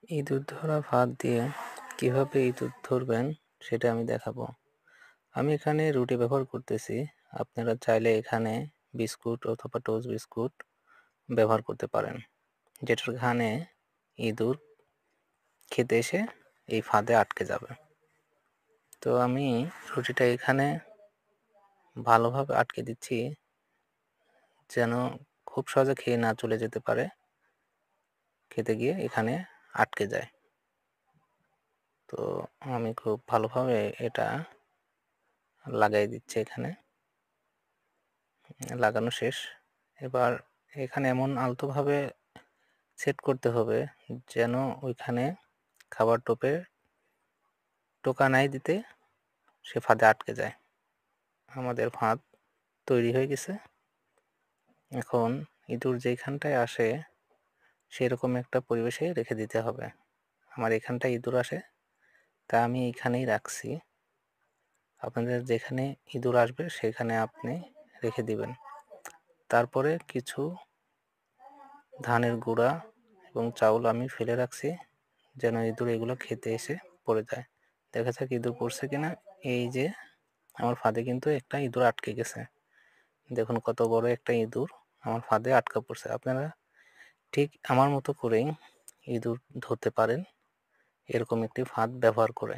ইঁদুর ধরা ফাঁদ দিয়ে কিভাবে ইঁদুর ধরবেন সেটা আমি দেখাবো। আমি এখানে রুটি ব্যবহার করতেছি। আপনারা চাইলে এখানে বিস্কুট অথবা টোস্ট বিস্কুট ব্যবহার করতে পারেন, যেটার ঘানে ইঁদুর খেতে এসে এই ফাঁদে আটকে যাবে। তো আমি রুটিটা এখানে ভালোভাবে আটকে দিচ্ছি, যেন খুব সহজে খেয়ে না চলে যেতে পারে, খেতে গিয়ে এখানে আটকে যায়। তো আমি খুব ভালোভাবে এটা লাগাই দিচ্ছি এখানে। লাগানো শেষ। এবার এখানে এমন আলতোভাবে সেট করতে হবে যেন ওইখানে খাবার টোকা নাই দিতে সে ফাঁদে আটকে যায়। আমাদের ফাঁদ তৈরি হয়ে গেছে। এখন ইঁদুর যেখানটায় আসে সেরকম একটা পরিবেশে রেখে দিতে হবে। আমার এখানটায় ইঁদুর আসে, তা আমি এইখানেই রাখছি। আপনাদের যেখানে ইঁদুর আসবে সেখানে আপনি রেখে দিবেন। তারপরে কিছু ধানের গুঁড়া এবং চাউল আমি ফেলে রাখছি, যেন ইঁদুর এগুলো খেতে এসে পড়ে যায়। দেখা যাক ইঁদুর পড়ছে কিনা। এই যে আমার ফাঁদে কিন্তু একটা ইঁদুর আটকে গেছে। দেখুন কত বড় একটা ইঁদুর আমার ফাঁদে আটকা পড়ছে। আপনারা ঠিক আমার মতো করেই ইঁদুর ধরতে পারেন এরকম একটি ফাঁদ ব্যবহার করে।